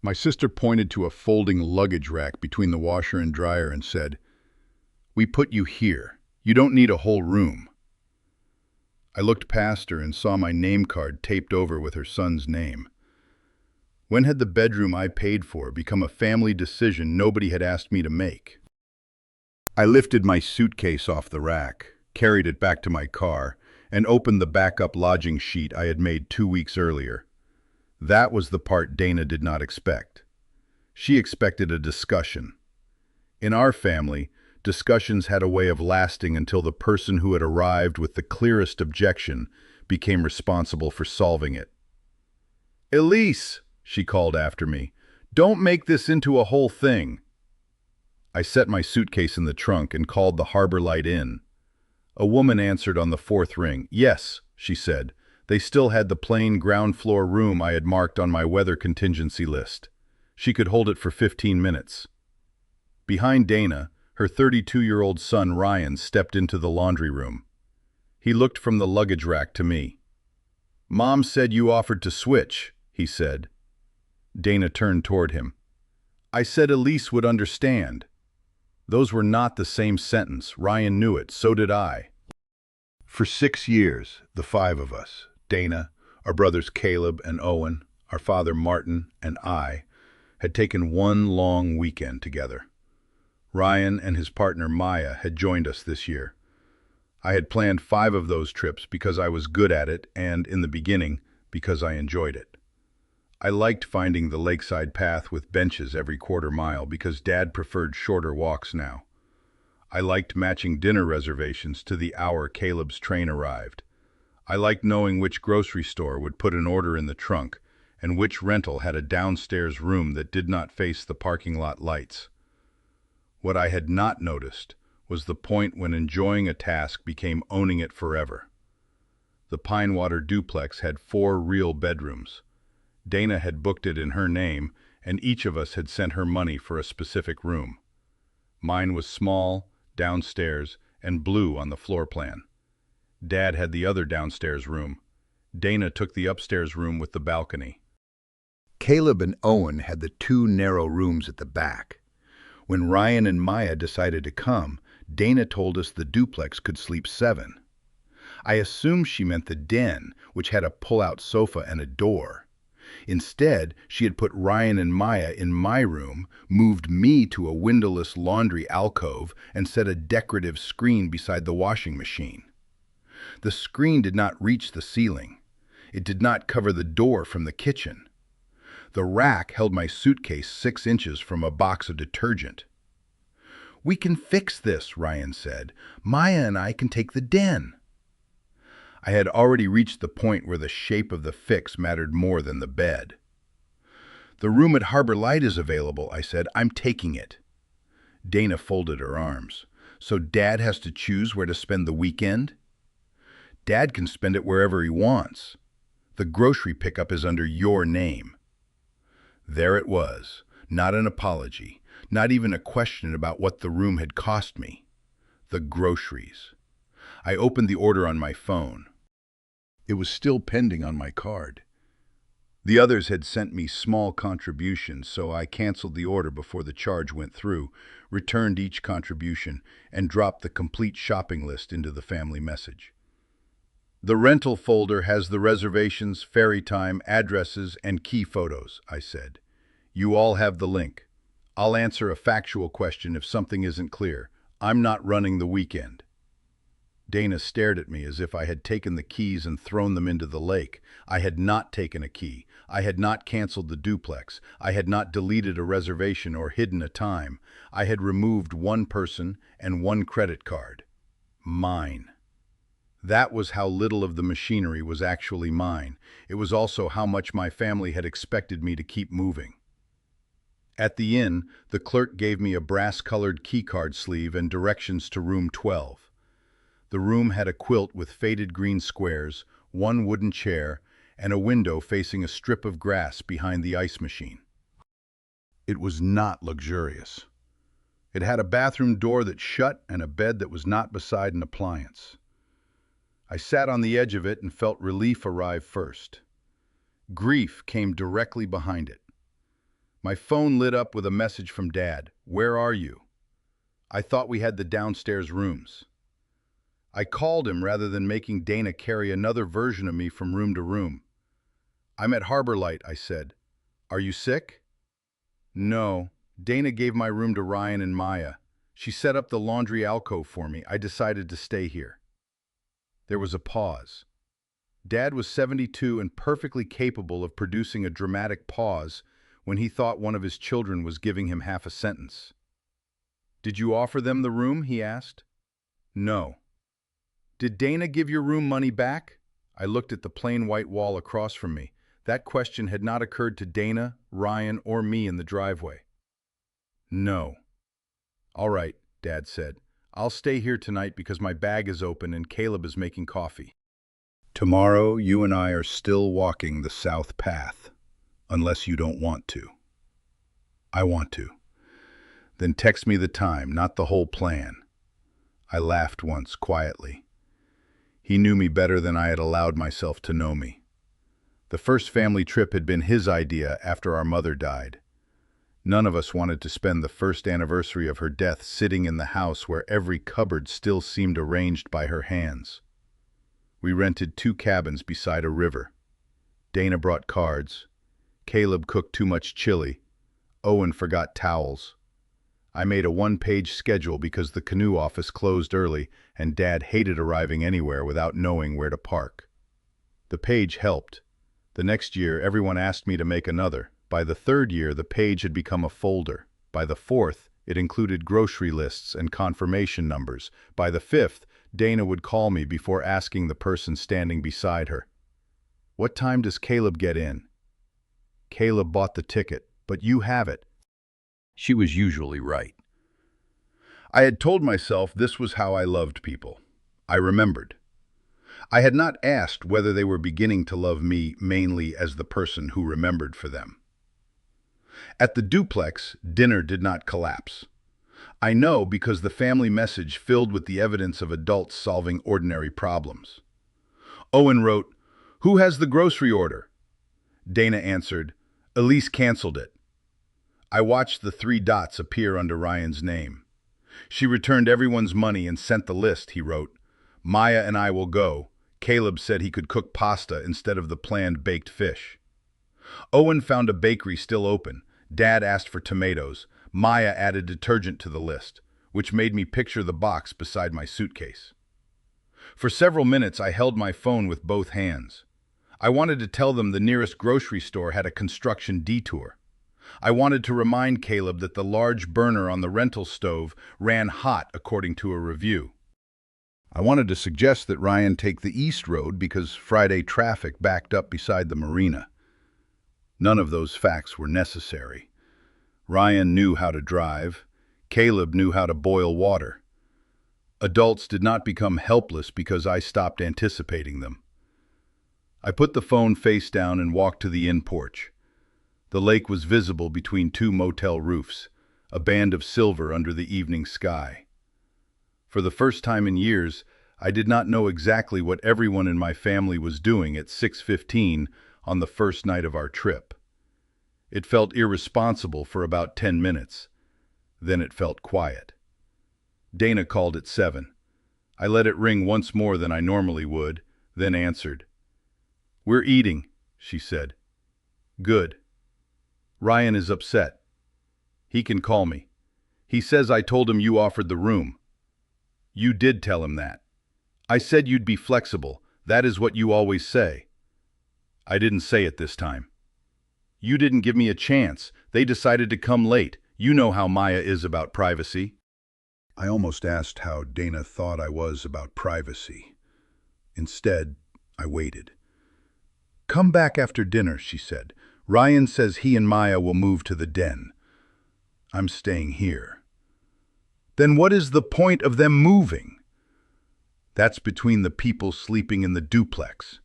My sister pointed to a folding luggage rack between the washer and dryer and said, "We put you here. You don't need a whole room." I looked past her and saw my name card taped over with her son's name. When had the bedroom I paid for become a family decision nobody had asked me to make? I lifted my suitcase off the rack, carried it back to my car, and opened the backup lodging sheet I had made 2 weeks earlier. That was the part Dana did not expect. She expected a discussion. In our family, discussions had a way of lasting until the person who had arrived with the clearest objection became responsible for solving it. "Elise," she called after me, "don't make this into a whole thing." I set my suitcase in the trunk and called the Harbor Light Inn. A woman answered on the fourth ring. "Yes," she said. They still had the plain ground-floor room I had marked on my weather contingency list. She could hold it for 15 minutes. Behind Dana, her 32-year-old son Ryan stepped into the laundry room. He looked from the luggage rack to me. "Mom said you offered to switch," he said. Dana turned toward him. "I said Elise would understand." Those were not the same sentence. Ryan knew it. So did I. For 6 years, the five of us, Dana, our brothers Caleb and Owen, our father Martin, and I, had taken one long weekend together. Ryan and his partner Maya had joined us this year. I had planned 5 of those trips because I was good at it and, in the beginning, because I enjoyed it. I liked finding the lakeside path with benches every quarter mile because Dad preferred shorter walks now. I liked matching dinner reservations to the hour Caleb's train arrived. I liked knowing which grocery store would put an order in the trunk and which rental had a downstairs room that did not face the parking lot lights. What I had not noticed was the point when enjoying a task became owning it forever. The Pinewater duplex had 4 real bedrooms. Dana had booked it in her name, and each of us had sent her money for a specific room. Mine was small, downstairs, and blue on the floor plan. Dad had the other downstairs room. Dana took the upstairs room with the balcony. Caleb and Owen had the 2 narrow rooms at the back. When Ryan and Maya decided to come, Dana told us the duplex could sleep 7. I assumed she meant the den, which had a pull-out sofa and a door. Instead, she had put Ryan and Maya in my room, moved me to a windowless laundry alcove, and set a decorative screen beside the washing machine. The screen did not reach the ceiling. It did not cover the door from the kitchen. The rack held my suitcase 6 inches from a box of detergent. "We can fix this," Ryan said. "Maya and I can take the den." I had already reached the point where the shape of the fix mattered more than the bed. "The room at Harbor Light is available," I said. "I'm taking it." Dana folded her arms. "So Dad has to choose where to spend the weekend?" "Dad can spend it wherever he wants. The grocery pickup is under your name." There it was. Not an apology. Not even a question about what the room had cost me. The groceries. I opened the order on my phone. It was still pending on my card. The others had sent me small contributions, so I canceled the order before the charge went through, returned each contribution, and dropped the complete shopping list into the family message. "The rental folder has the reservations, ferry time, addresses, and key photos," I said. "You all have the link. I'll answer a factual question if something isn't clear. I'm not running the weekend." Dana stared at me as if I had taken the keys and thrown them into the lake. I had not taken a key. I had not canceled the duplex. I had not deleted a reservation or hidden a time. I had removed 1 person and 1 credit card. Mine. That was how little of the machinery was actually mine. It was also how much my family had expected me to keep moving. At the inn, the clerk gave me a brass-colored keycard sleeve and directions to room 12. The room had a quilt with faded green squares, 1 wooden chair, and a window facing a strip of grass behind the ice machine. It was not luxurious. It had a bathroom door that shut and a bed that was not beside an appliance. I sat on the edge of it and felt relief arrive first. Grief came directly behind it. My phone lit up with a message from Dad. "Where are you?" I thought we had the downstairs rooms. I called him rather than making Dana carry another version of me from room to room. "I'm at Harbor Light," I said. "Are you sick?" "No." Dana gave my room to Ryan and Maya. She set up the laundry alcove for me. I decided to stay here. There was a pause. Dad was 72 and perfectly capable of producing a dramatic pause when he thought one of his children was giving him half a sentence. "Did you offer them the room?" he asked. "No." "Did Dana give your room money back?" I looked at the plain white wall across from me. That question had not occurred to Dana, Ryan, or me in the driveway. "No." "All right," Dad said. "I'll stay here tonight because my bag is open and Caleb is making coffee. Tomorrow, you and I are still walking the south path, unless you don't want to." "I want to." "Then text me the time, not the whole plan." I laughed once, quietly. He knew me better than I had allowed myself to know me. The first family trip had been his idea after our mother died. None of us wanted to spend the first anniversary of her death sitting in the house where every cupboard still seemed arranged by her hands. We rented 2 cabins beside a river. Dana brought cards. Caleb cooked too much chili. Owen forgot towels. I made a 1-page schedule because the canoe office closed early and Dad hated arriving anywhere without knowing where to park. The page helped. The next year, everyone asked me to make another. By the 3rd year, the page had become a folder. By the 4th, it included grocery lists and confirmation numbers. By the 5th, Dana would call me before asking the person standing beside her, "What time does Caleb get in?" "Caleb bought the ticket, but you have it." She was usually right. I had told myself this was how I loved people. I remembered. I had not asked whether they were beginning to love me mainly as the person who remembered for them. At the duplex, dinner did not collapse. I know because the family message filled with the evidence of adults solving ordinary problems. Owen wrote, "Who has the grocery order?" Dana answered, "Elise canceled it." I watched the 3 dots appear under Ryan's name. "She returned everyone's money and sent the list," he wrote. "Maya and I will go. Caleb said he could cook pasta instead of the planned baked fish." Owen found a bakery still open. Dad asked for tomatoes. Maya added detergent to the list, which made me picture the box beside my suitcase. For several minutes, I held my phone with both hands. I wanted to tell them the nearest grocery store had a construction detour. I wanted to remind Caleb that the large burner on the rental stove ran hot according to a review. I wanted to suggest that Ryan take the east road because Friday traffic backed up beside the marina. None of those facts were necessary. Ryan knew how to drive. Caleb knew how to boil water. Adults did not become helpless because I stopped anticipating them. I put the phone face down and walked to the inn porch. The lake was visible between 2 motel roofs, a band of silver under the evening sky. For the first time in years, I did not know exactly what everyone in my family was doing at 6:15 on the first night of our trip. It felt irresponsible for about 10 minutes. Then it felt quiet. Dana called at 7. I let it ring once more than I normally would, then answered. "We're eating," she said. "Good. Ryan is upset. He can call me. He says I told him you offered the room." "You did tell him that." "I said you'd be flexible. That is what you always say." "I didn't say it this time." "You didn't give me a chance. They decided to come late. You know how Maya is about privacy." I almost asked how Dana thought I was about privacy. Instead, I waited. "Come back after dinner," she said. "Ryan says he and Maya will move to the den. I'm staying here." "Then what is the point of them moving?" "That's between the people sleeping in the duplex."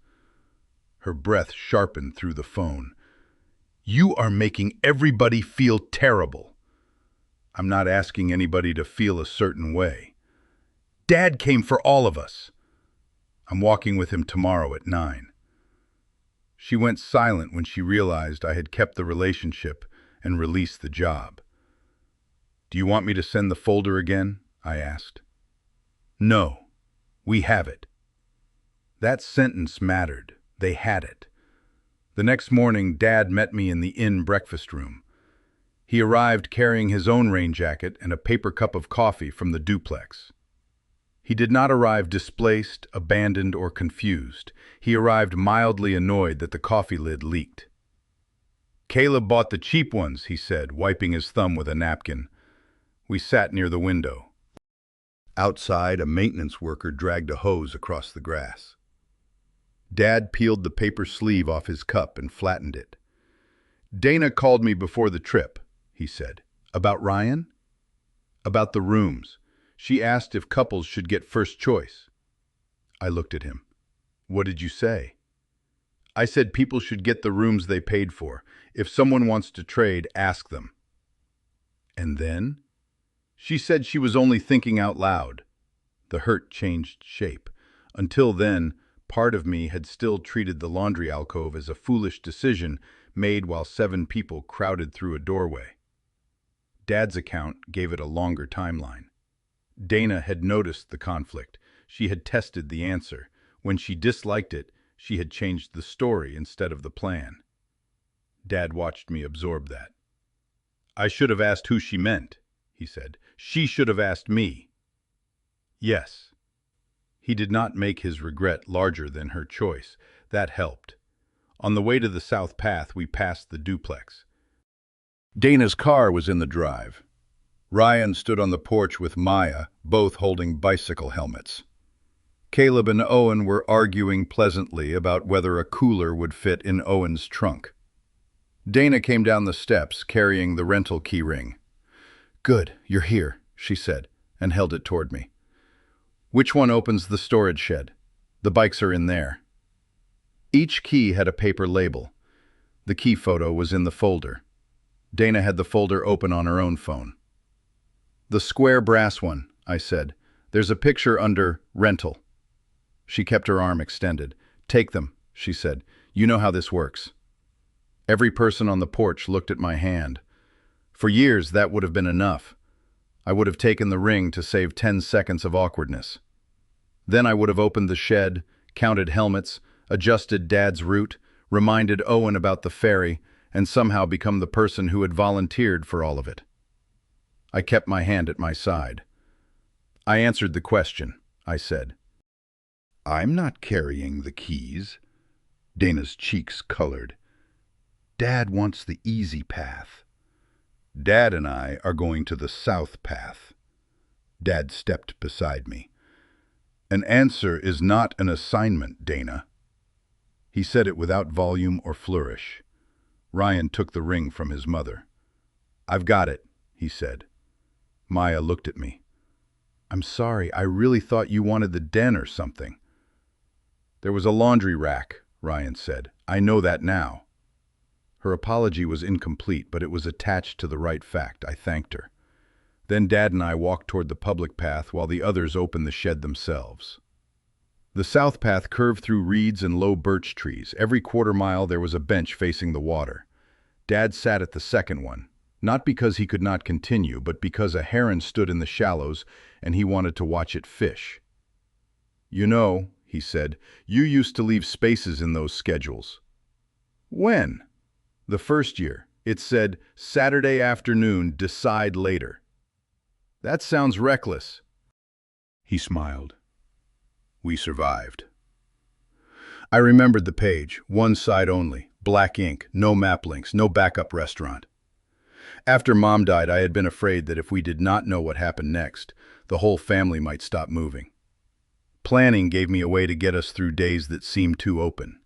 Her breath sharpened through the phone. "You are making everybody feel terrible." "I'm not asking anybody to feel a certain way." "Dad came for all of us." "I'm walking with him tomorrow at 9. She went silent when she realized I had kept the relationship and release the job. "Do you want me to send the folder again?" I asked. "No, we have it." That sentence mattered. They had it. The next morning, Dad met me in the inn breakfast room. He arrived carrying his own rain jacket and a paper cup of coffee from the duplex. He did not arrive displaced, abandoned, or confused. He arrived mildly annoyed that the coffee lid leaked. "Caleb bought the cheap ones," he said, wiping his thumb with a napkin. We sat near the window. Outside, a maintenance worker dragged a hose across the grass. Dad peeled the paper sleeve off his cup and flattened it. "Dana called me before the trip," he said. "About Ryan?" "About the rooms. She asked if couples should get first choice." I looked at him. "What did you say?" "I said people should get the rooms they paid for. If someone wants to trade, ask them." "And then?" "She said she was only thinking out loud." The hurt changed shape. Until then, part of me had still treated the laundry alcove as a foolish decision made while 7 people crowded through a doorway. Dad's account gave it a longer timeline. Dana had noticed the conflict. She had tested the answer. When she disliked it, she had changed the story instead of the plan. Dad watched me absorb that. "I should have asked who she meant," he said. "She should have asked me." "Yes." He did not make his regret larger than her choice. That helped. On the way to the South Path, we passed the duplex. Dana's car was in the drive. Ryan stood on the porch with Maya, both holding bicycle helmets. Caleb and Owen were arguing pleasantly about whether a cooler would fit in Owen's trunk. Dana came down the steps, carrying the rental key ring. "Good, you're here," she said, and held it toward me. "Which one opens the storage shed?" "The bikes are in there." Each key had a paper label. The key photo was in the folder. Dana had the folder open on her own phone. "The square brass one," I said. "There's a picture under rental." She kept her arm extended. "Take them," she said. "You know how this works." Every person on the porch looked at my hand. For years, that would have been enough. I would have taken the ring to save 10 seconds of awkwardness. Then I would have opened the shed, counted helmets, adjusted Dad's route, reminded Owen about the ferry, and somehow become the person who had volunteered for all of it. I kept my hand at my side. "I answered the question," I said. "I'm not carrying the keys." Dana's cheeks colored. "Dad wants the easy path. Dad and I are going to the South Path." Dad stepped beside me. "An answer is not an assignment, Dana." He said it without volume or flourish. Ryan took the ring from his mother. "I've got it," he said. Maya looked at me. "I'm sorry, I really thought you wanted the den or something." "There was a laundry rack," Ryan said. "I know that now." Her apology was incomplete, but it was attached to the right fact. I thanked her. Then Dad and I walked toward the public path while the others opened the shed themselves. The South Path curved through reeds and low birch trees. Every quarter-mile there was a bench facing the water. Dad sat at the second one, not because he could not continue, but because a heron stood in the shallows and he wanted to watch it fish. "You know," he said, "you used to leave spaces in those schedules." "When?" "The first year. It said, 'Saturday afternoon, decide later.'" "That sounds reckless." He smiled. We survived. I remembered the page, one side only, black ink, no map links, no backup restaurant. After Mom died, I had been afraid that if we did not know what happened next, the whole family might stop moving. Planning gave me a way to get us through days that seemed too open.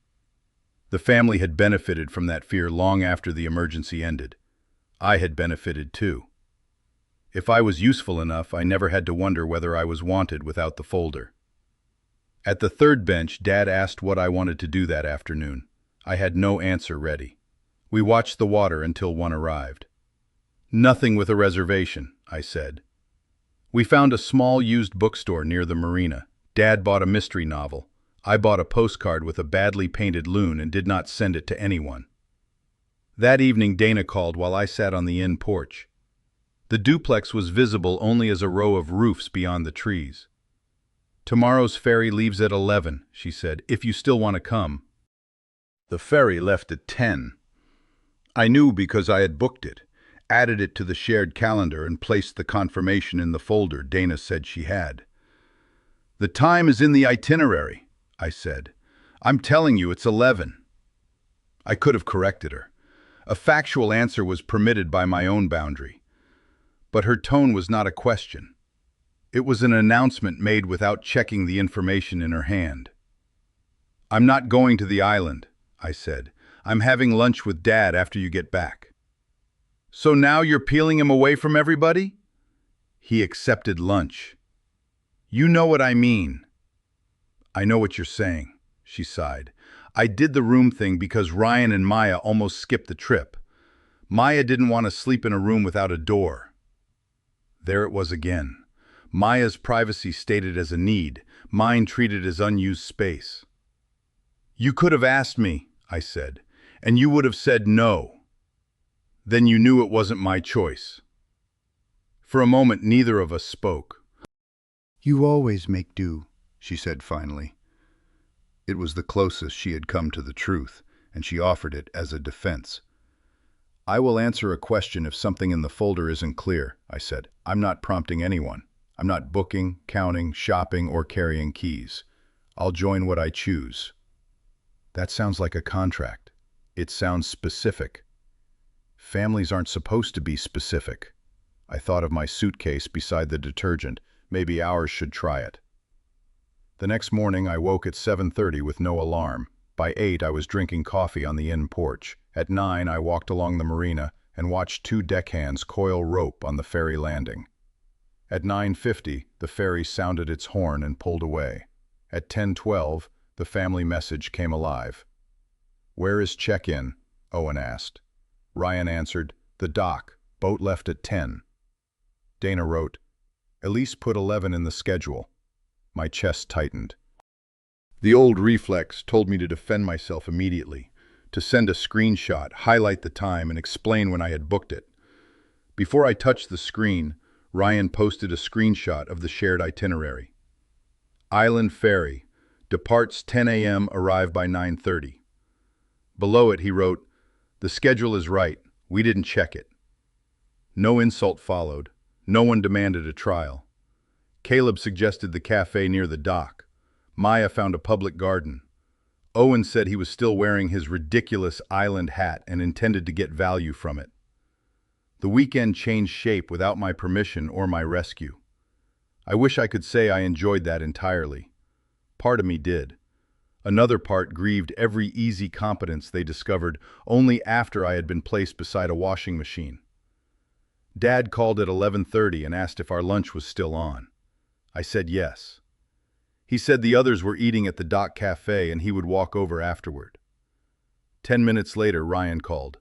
The family had benefited from that fear long after the emergency ended. I had benefited too. If I was useful enough, I never had to wonder whether I was wanted without the folder. At the third bench, Dad asked what I wanted to do that afternoon. I had no answer ready. We watched the water until one arrived. "Nothing with a reservation," I said. We found a small used bookstore near the marina. Dad bought a mystery novel. I bought a postcard with a badly painted loon and did not send it to anyone. That evening Dana called while I sat on the inn porch. The duplex was visible only as a row of roofs beyond the trees. "Tomorrow's ferry leaves at 11, she said, if you still want to come." The ferry left at 10. I knew because I had booked it, added it to the shared calendar, and placed the confirmation in the folder Dana said she had. "The time is in the itinerary," I said. "I'm telling you, it's 11. I could have corrected her. A factual answer was permitted by my own boundary. But her tone was not a question. It was an announcement made without checking the information in her hand. "I'm not going to the island," I said. "I'm having lunch with Dad after you get back." "So now you're peeling him away from everybody?" "He accepted lunch." "You know what I mean." "I know what you're saying," she sighed. "I did the room thing because Ryan and Maya almost skipped the trip. Maya didn't want to sleep in a room without a door." There it was again. Maya's privacy stated as a need, mine treated as unused space. "You could have asked me," I said, "and you would have said no. Then you knew it wasn't my choice." For a moment neither of us spoke. "You always make do," she said finally. It was the closest she had come to the truth, and she offered it as a defense. "I will answer a question if something in the folder isn't clear," I said. "I'm not prompting anyone. I'm not booking, counting, shopping, or carrying keys. I'll join what I choose." "That sounds like a contract." "It sounds specific." "Families aren't supposed to be specific." I thought of my suitcase beside the detergent. Maybe ours should try it. The next morning I woke at 7:30 with no alarm. By 8 I was drinking coffee on the inn porch. At 9 I walked along the marina and watched 2 deckhands coil rope on the ferry landing. At 9:50 the ferry sounded its horn and pulled away. At 10:12 the family message came alive. "Where is check-in?" Owen asked. Ryan answered, "The dock. Boat left at 10. Dana wrote, "Elise put 11 in the schedule." My chest tightened. The old reflex told me to defend myself immediately, to send a screenshot, highlight the time, and explain when I had booked it. Before I touched the screen, Ryan posted a screenshot of the shared itinerary. "Island ferry. Departs 10 a.m., arrive by 9:30. Below it he wrote, "The schedule is right. We didn't check it." No insult followed. No one demanded a trial. Caleb suggested the cafe near the dock. Maya found a public garden. Owen said he was still wearing his ridiculous island hat and intended to get value from it. The weekend changed shape without my permission or my rescue. I wish I could say I enjoyed that entirely. Part of me did. Another part grieved every easy competence they discovered only after I had been placed beside a washing machine. Dad called at 11:30 and asked if our lunch was still on. I said yes. He said the others were eating at the dock cafe and he would walk over afterward. 10 minutes later, Ryan called.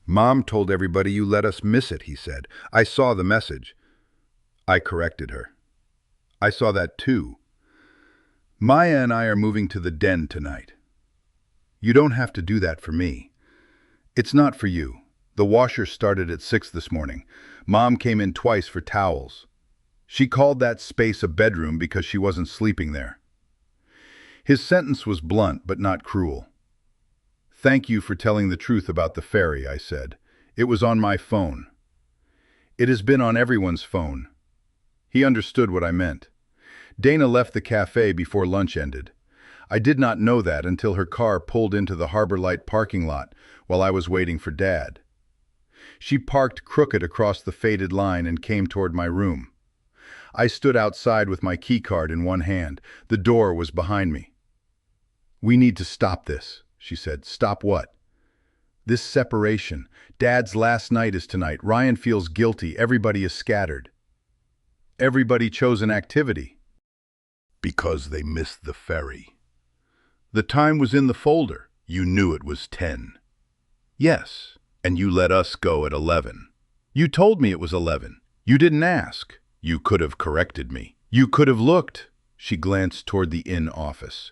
"Mom told everybody you let us miss it," he said. "I saw the message." I corrected her. "I saw that too. Maya and I are moving to the den tonight." "You don't have to do that for me." "It's not for you. The washer started at 6 this morning. Mom came in twice for towels. She called that space a bedroom because she wasn't sleeping there." His sentence was blunt but not cruel. "Thank you for telling the truth about the ferry," I said. "It was on my phone." "It has been on everyone's phone." He understood what I meant. Dana left the cafe before lunch ended. I did not know that until her car pulled into the Harbor Light parking lot while I was waiting for Dad. She parked crooked across the faded line and came toward my room. I stood outside with my keycard in one hand. The door was behind me. "We need to stop this," she said. "Stop what?" "This separation. Dad's last night is tonight. Ryan feels guilty. Everybody is scattered." "Everybody chose an activity." "Because they missed the ferry." "The time was in the folder." "You knew it was 10. "Yes, and you let us go at 11. "You told me it was 11. You didn't ask." "You could have corrected me. You could have looked." She glanced toward the inn office.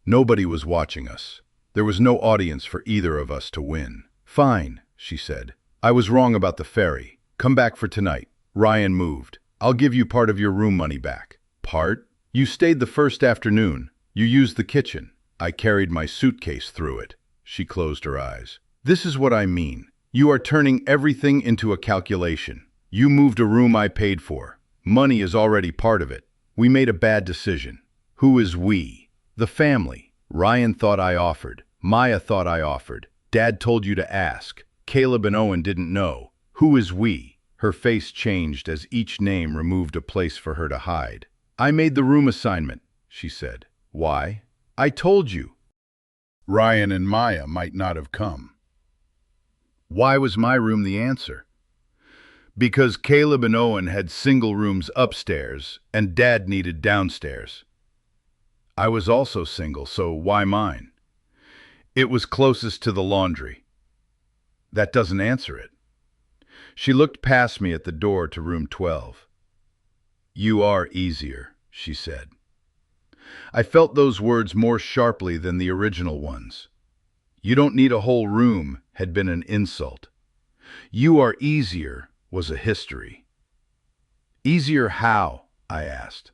Nobody was watching us. There was no audience for either of us to win. Fine, she said. I was wrong about the ferry. Come back for tonight. Ryan moved. I'll give you part of your room money back. Part? You stayed the first afternoon. You used the kitchen. I carried my suitcase through it. She closed her eyes. This is what I mean. You are turning everything into a calculation. You moved a room I paid for. Money is already part of it. We made a bad decision. Who is we? The family. Ryan thought I offered. Maya thought I offered. Dad told you to ask. Caleb and Owen didn't know. Who is we? Her face changed as each name removed a place for her to hide. I made the room assignment, she said. Why? I told you. Ryan and Maya might not have come. Why was my room the answer? Because Caleb and Owen had single rooms upstairs and Dad needed downstairs. I was also single, so why mine? It was closest to the laundry. That doesn't answer it. She looked past me at the door to room 12. You are easier, she said. I felt those words more sharply than the original ones. You don't need a whole room had been an insult. You are easier was a history. Easier how? I asked.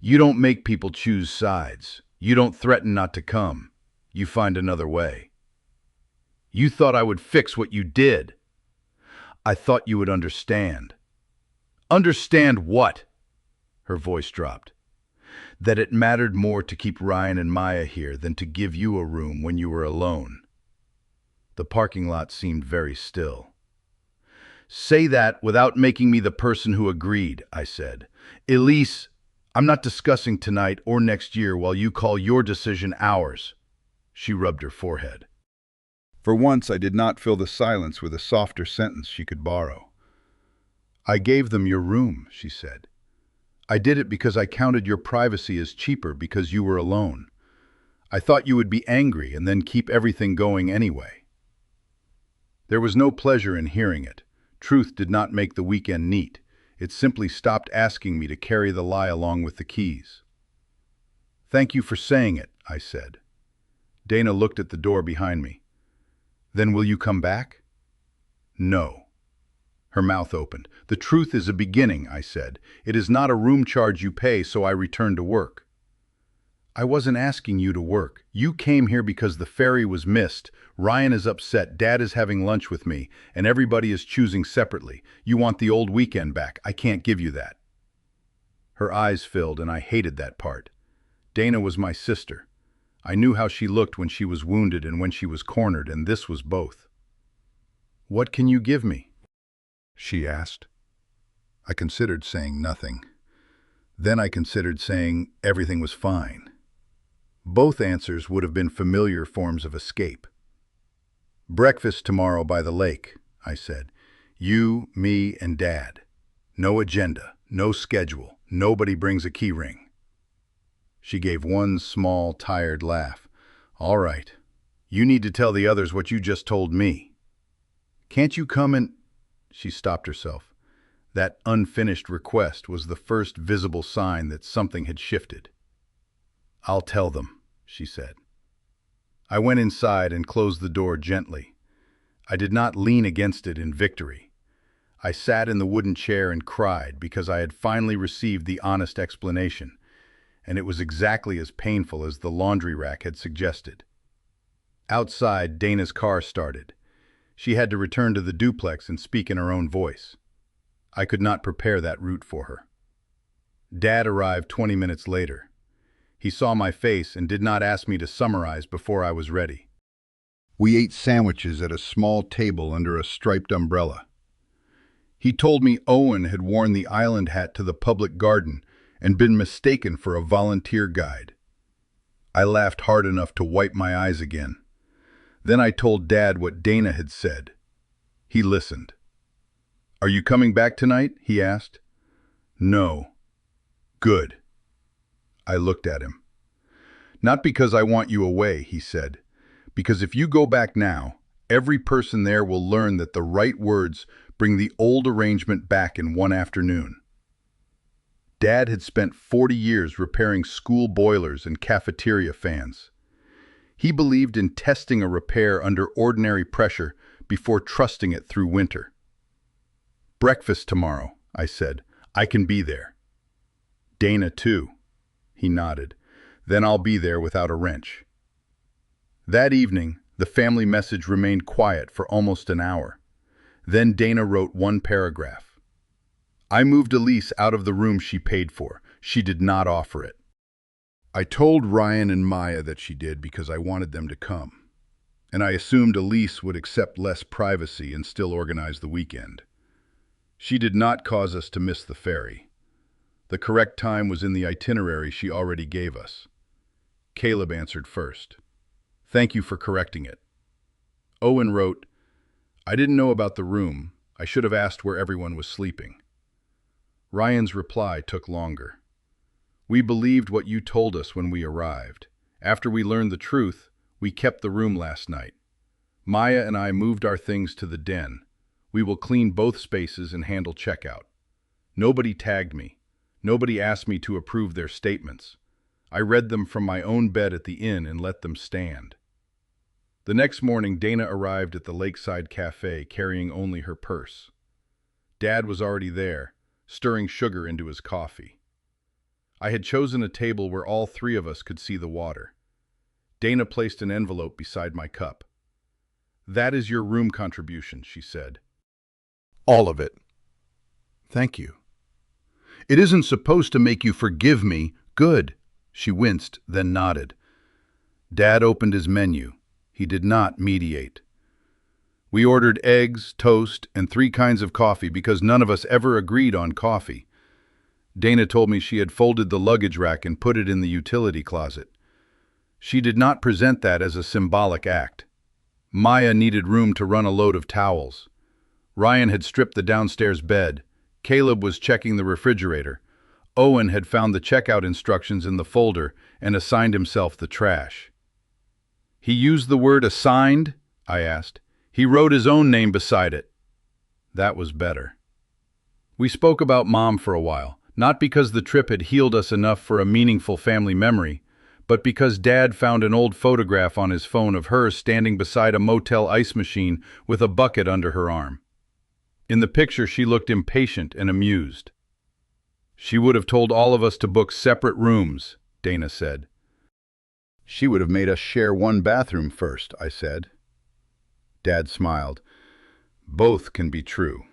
You don't make people choose sides. You don't threaten not to come. You find another way. You thought I would fix what you did. I thought you would understand. Understand what? Her voice dropped. That it mattered more to keep Ryan and Maya here than to give you a room when you were alone. The parking lot seemed very still. Say that without making me the person who agreed, I said. Elise, I'm not discussing tonight or next year while you call your decision ours. She rubbed her forehead. For once, I did not fill the silence with a softer sentence she could borrow. I gave them your room, she said. I did it because I counted your privacy as cheaper because you were alone. I thought you would be angry and then keep everything going anyway. There was no pleasure in hearing it. Truth did not make the weekend neat. It simply stopped asking me to carry the lie along with the keys. Thank you for saying it, I said. Dana looked at the door behind me. Then will you come back? No. Her mouth opened. The truth is a beginning, I said. It is not a room charge you pay, so I returned to work. I wasn't asking you to work. You came here because the ferry was missed. Ryan is upset, Dad is having lunch with me, and everybody is choosing separately. You want the old weekend back. I can't give you that. Her eyes filled, and I hated that part. Dana was my sister. I knew how she looked when she was wounded and when she was cornered, and this was both. What can you give me? She asked. I considered saying nothing. Then I considered saying everything was fine. Both answers would have been familiar forms of escape. Breakfast tomorrow by the lake, I said. You, me, and Dad. No agenda, no schedule, nobody brings a key ring. She gave one small, tired laugh. All right. You need to tell the others what you just told me. Can't you come and... She stopped herself. That unfinished request was the first visible sign that something had shifted. I'll tell them, she said. I went inside and closed the door gently. I did not lean against it in victory. I sat in the wooden chair and cried because I had finally received the honest explanation, and it was exactly as painful as the laundry rack had suggested. Outside, Dana's car started. She had to return to the duplex and speak in her own voice. I could not prepare that route for her. Dad arrived 20 minutes later. He saw my face and did not ask me to summarize before I was ready. We ate sandwiches at a small table under a striped umbrella. He told me Owen had worn the island hat to the public garden and been mistaken for a volunteer guide. I laughed hard enough to wipe my eyes again. Then I told Dad what Dana had said. He listened. Are you coming back tonight? He asked. No. Good. I looked at him. Not because I want you away, he said. Because if you go back now, every person there will learn that the right words bring the old arrangement back in one afternoon. Dad had spent 40 years repairing school boilers and cafeteria fans. He believed in testing a repair under ordinary pressure before trusting it through winter. "Breakfast tomorrow," I said. "I can be there." "Dana, too." He nodded. "Then I'll be there without a wrench." That evening, the family message remained quiet for almost an hour. Then Dana wrote one paragraph. "I moved Elise out of the room she paid for. She did not offer it. I told Ryan and Maya that she did because I wanted them to come. And I assumed Elise would accept less privacy and still organize the weekend. She did not cause us to miss the ferry. The correct time was in the itinerary she already gave us." Caleb answered first. "Thank you for correcting it." Owen wrote, "I didn't know about the room. I should have asked where everyone was sleeping." Ryan's reply took longer. "We believed what you told us when we arrived. After we learned the truth, we kept the room last night. Maya and I moved our things to the den. We will clean both spaces and handle checkout. Nobody tagged me. Nobody asked me to approve their statements. I read them from my own bed at the inn and let them stand." The next morning, Dana arrived at the lakeside cafe carrying only her purse. Dad was already there, stirring sugar into his coffee. I had chosen a table where all three of us could see the water. Dana placed an envelope beside my cup. "That is your room contribution," she said. "All of it." "Thank you." "It isn't supposed to make you forgive me. Good." She winced, then nodded. Dad opened his menu. He did not mediate. We ordered eggs, toast, and 3 kinds of coffee because none of us ever agreed on coffee. Dana told me she had folded the luggage rack and put it in the utility closet. She did not present that as a symbolic act. Maya needed room to run a load of towels. Ryan had stripped the downstairs bed. Caleb was checking the refrigerator. Owen had found the checkout instructions in the folder and assigned himself the trash. "He used the word assigned?" I asked. "He wrote his own name beside it." That was better. We spoke about Mom for a while, not because the trip had healed us enough for a meaningful family memory, but because Dad found an old photograph on his phone of her standing beside a motel ice machine with a bucket under her arm. In the picture, she looked impatient and amused. "She would have told all of us to book separate rooms," Dana said. "She would have made us share one bathroom first," I said. Dad smiled. "Both can be true."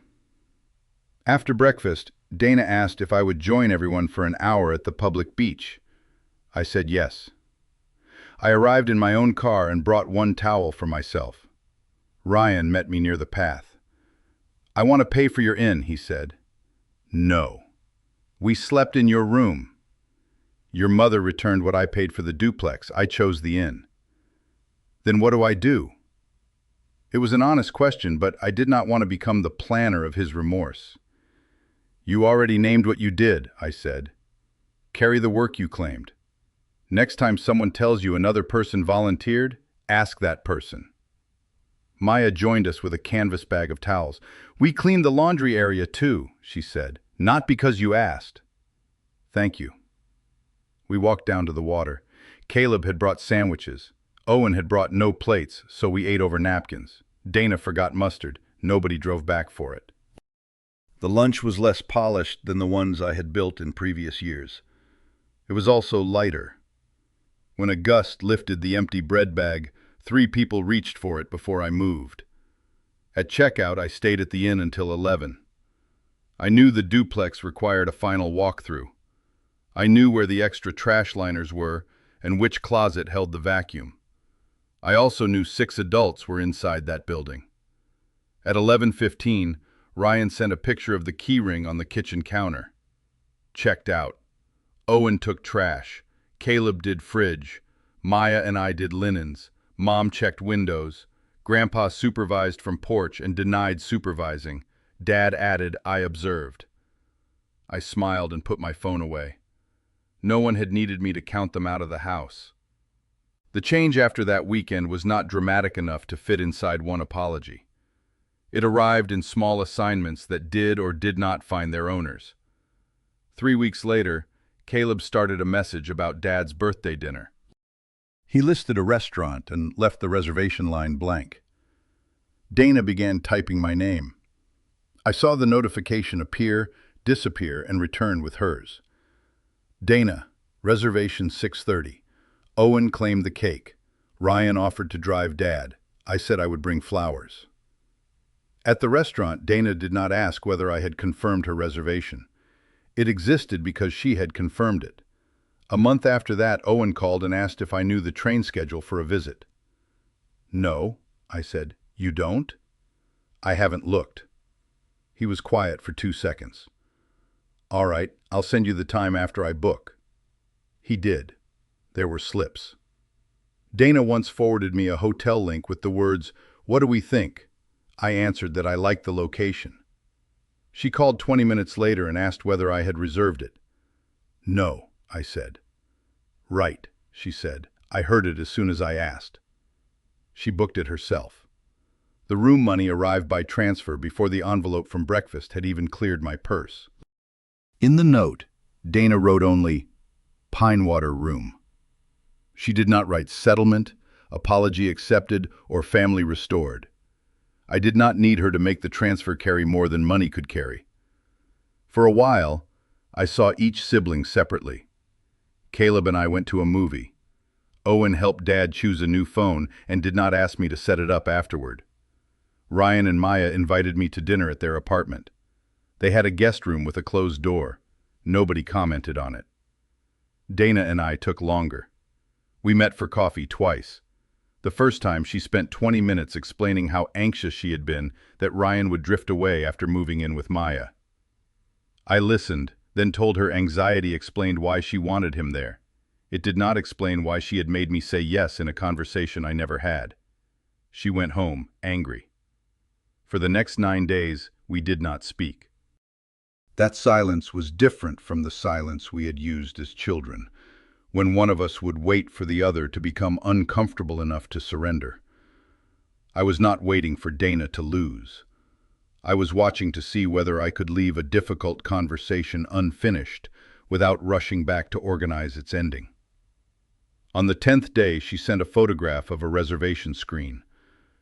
After breakfast, Dana asked if I would join everyone for an hour at the public beach. I said yes. I arrived in my own car and brought one towel for myself. Ryan met me near the path. "I want to pay for your inn," he said. "No. We slept in your room." "Your mother returned what I paid for the duplex. I chose the inn." "Then what do I do?" It was an honest question, but I did not want to become the planner of his remorse. "You already named what you did," I said. "Carry the work you claimed. Next time someone tells you another person volunteered, ask that person." Maya joined us with a canvas bag of towels. "We cleaned the laundry area too," she said. "Not because you asked." "Thank you." We walked down to the water. Caleb had brought sandwiches. Owen had brought no plates, so we ate over napkins. Dana forgot mustard. Nobody drove back for it. The lunch was less polished than the ones I had built in previous years. It was also lighter. When a gust lifted the empty bread bag, 3 people reached for it before I moved. At checkout, I stayed at the inn until 11. I knew the duplex required a final walkthrough. I knew where the extra trash liners were and which closet held the vacuum. I also knew 6 adults were inside that building. At 11:15, Ryan sent a picture of the keyring on the kitchen counter. Checked out. Owen took trash. Caleb did fridge. Maya and I did linens. Mom checked windows. Grandpa supervised from porch and denied supervising. Dad added, "I observed." I smiled and put my phone away. No one had needed me to count them out of the house. The change after that weekend was not dramatic enough to fit inside one apology. It arrived in small assignments that did or did not find their owners. 3 weeks later, Caleb started a message about Dad's birthday dinner. He listed a restaurant and left the reservation line blank. Dana began typing my name. I saw the notification appear, disappear, and return with hers. Dana, reservation 6:30. Owen claimed the cake. Ryan offered to drive Dad. I said I would bring flowers. At the restaurant, Dana did not ask whether I had confirmed her reservation. It existed because she had confirmed it. A month after that, Owen called and asked if I knew the train schedule for a visit. No, I said. You don't? I haven't looked. He was quiet for 2 seconds. All right, I'll send you the time after I book. He did. There were slips. Dana once forwarded me a hotel link with the words, "What do we think?" I answered that I liked the location. She called 20 minutes later and asked whether I had reserved it. No, I said. Right, she said. I heard it as soon as I asked. She booked it herself. The room money arrived by transfer before the envelope from breakfast had even cleared my purse. In the note, Dana wrote only, Pinewater Room. She did not write settlement, apology accepted, or family restored. I did not need her to make the transfer carry more than money could carry. For a while, I saw each sibling separately. Caleb and I went to a movie. Owen helped Dad choose a new phone and did not ask me to set it up afterward. Ryan and Maya invited me to dinner at their apartment. They had a guest room with a closed door. Nobody commented on it. Dana and I took longer. We met for coffee twice. The first time she spent 20 minutes explaining how anxious she had been that Ryan would drift away after moving in with Maya. I listened, then told her anxiety explained why she wanted him there. It did not explain why she had made me say yes in a conversation I never had. She went home, angry. For the next 9 days, we did not speak. That silence was different from the silence we had used as children, when one of us would wait for the other to become uncomfortable enough to surrender. I was not waiting for Dana to lose. I was watching to see whether I could leave a difficult conversation unfinished without rushing back to organize its ending. On the 10th day, she sent a photograph of a reservation screen.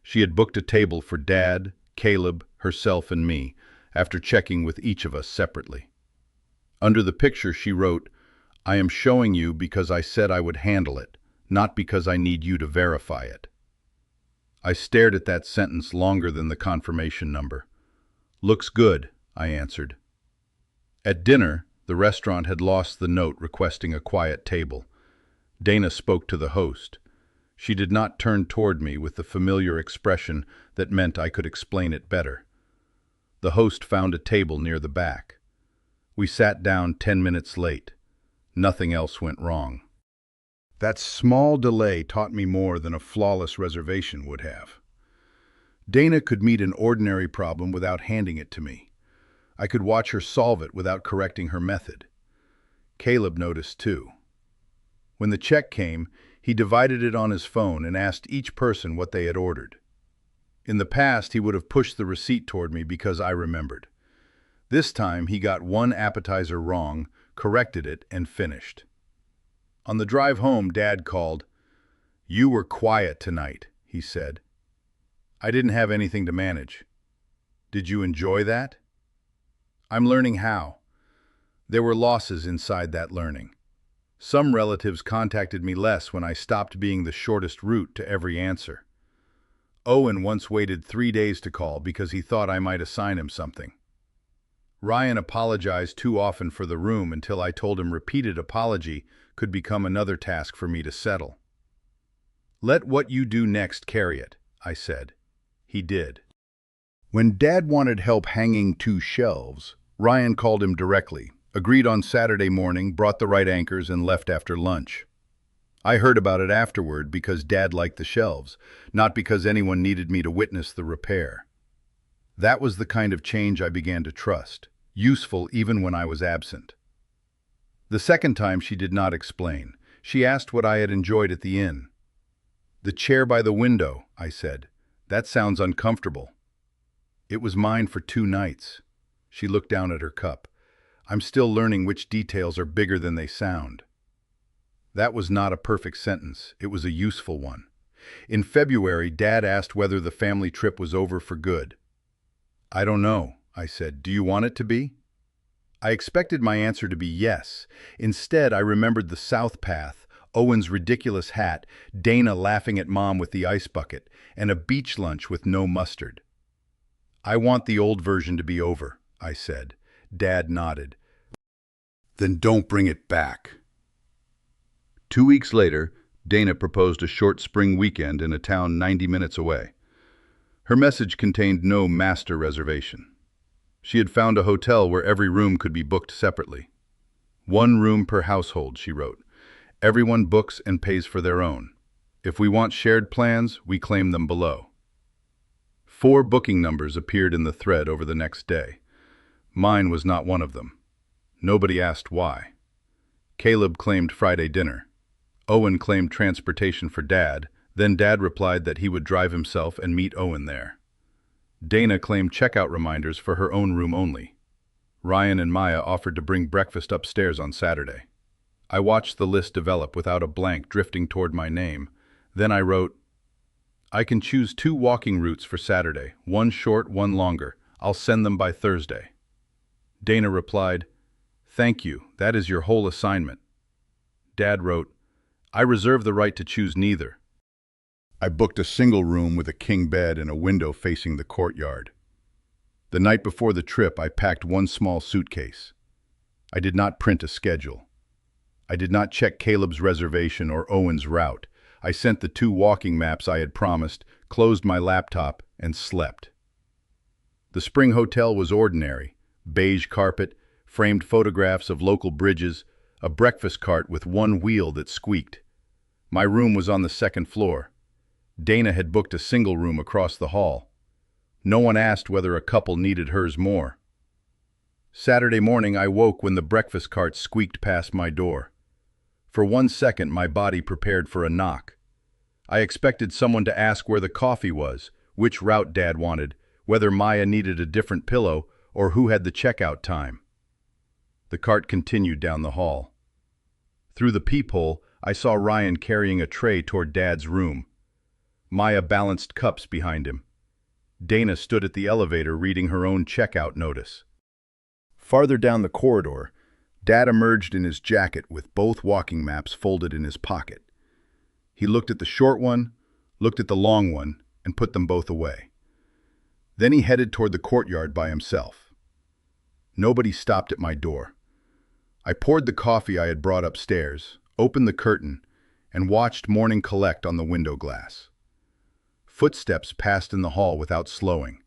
She had booked a table for Dad, Caleb, herself, and me, after checking with each of us separately. Under the picture, she wrote, I am showing you because I said I would handle it, not because I need you to verify it. I stared at that sentence longer than the confirmation number. Looks good, I answered. At dinner, the restaurant had lost the note requesting a quiet table. Dana spoke to the host. She did not turn toward me with the familiar expression that meant I could explain it better. The host found a table near the back. We sat down 10 minutes late. Nothing else went wrong. That small delay taught me more than a flawless reservation would have. Dana could meet an ordinary problem without handing it to me. I could watch her solve it without correcting her method. Caleb noticed too. When the check came, he divided it on his phone and asked each person what they had ordered. In the past, he would have pushed the receipt toward me because I remembered. This time, he got one appetizer wrong, corrected it, and finished. On the drive home, Dad called. You were quiet tonight, he said. I didn't have anything to manage. Did you enjoy that? I'm learning how. There were losses inside that learning. Some relatives contacted me less when I stopped being the shortest route to every answer. Owen once waited 3 days to call because he thought I might assign him something. Ryan apologized too often for the room until I told him repeated apology could become another task for me to settle. Let what you do next carry it, I said. He did. When Dad wanted help hanging 2 shelves, Ryan called him directly, agreed on Saturday morning, brought the right anchors, and left after lunch. I heard about it afterward because Dad liked the shelves, not because anyone needed me to witness the repair. That was the kind of change I began to trust, useful even when I was absent. The second time she did not explain. She asked what I had enjoyed at the inn. The chair by the window, I said. That sounds uncomfortable. It was mine for 2 nights. She looked down at her cup. I'm still learning which details are bigger than they sound. That was not a perfect sentence. It was a useful one. In February, Dad asked whether the family trip was over for good. "I don't know," I said. "Do you want it to be?" I expected my answer to be yes. Instead, I remembered the South Path, Owen's ridiculous hat, Dana laughing at Mom with the ice bucket, and a beach lunch with no mustard. "I want the old version to be over," I said. Dad nodded. "Then don't bring it back." 2 weeks later, Dana proposed a short spring weekend in a town 90 minutes away. Her message contained no master reservation. She had found a hotel where every room could be booked separately. "One room per household," she wrote. "Everyone books and pays for their own. If we want shared plans, we claim them below." 4 booking numbers appeared in the thread over the next day. Mine was not one of them. Nobody asked why. Caleb claimed Friday dinner. Owen claimed transportation for Dad, then Dad replied that he would drive himself and meet Owen there. Dana claimed checkout reminders for her own room only. Ryan and Maya offered to bring breakfast upstairs on Saturday. I watched the list develop without a blank drifting toward my name. Then I wrote, "I can choose 2 walking routes for Saturday, one short, one longer. I'll send them by Thursday." Dana replied, "Thank you, that is your whole assignment." Dad wrote, "I reserve the right to choose neither." I booked a single room with a king bed and a window facing the courtyard. The night before the trip, I packed one small suitcase. I did not print a schedule. I did not check Caleb's reservation or Owen's route. I sent the 2 walking maps I had promised, closed my laptop, and slept. The spring hotel was ordinary: beige carpet, framed photographs of local bridges, a breakfast cart with one wheel that squeaked. My room was on the 2nd floor. Dana had booked a single room across the hall. No one asked whether a couple needed hers more. Saturday morning, I woke when the breakfast cart squeaked past my door. For 1 second, my body prepared for a knock. I expected someone to ask where the coffee was, which route Dad wanted, whether Maya needed a different pillow, or who had the checkout time. The cart continued down the hall. Through the peephole, I saw Ryan carrying a tray toward Dad's room. Maya balanced cups behind him. Dana stood at the elevator reading her own checkout notice. Farther down the corridor, Dad emerged in his jacket with both walking maps folded in his pocket. He looked at the short one, looked at the long one, and put them both away. Then he headed toward the courtyard by himself. Nobody stopped at my door. I poured the coffee I had brought upstairs, opened the curtain, and watched morning collect on the window glass. Footsteps passed in the hall without slowing.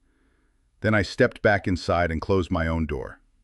Then I stepped back inside and closed my own door.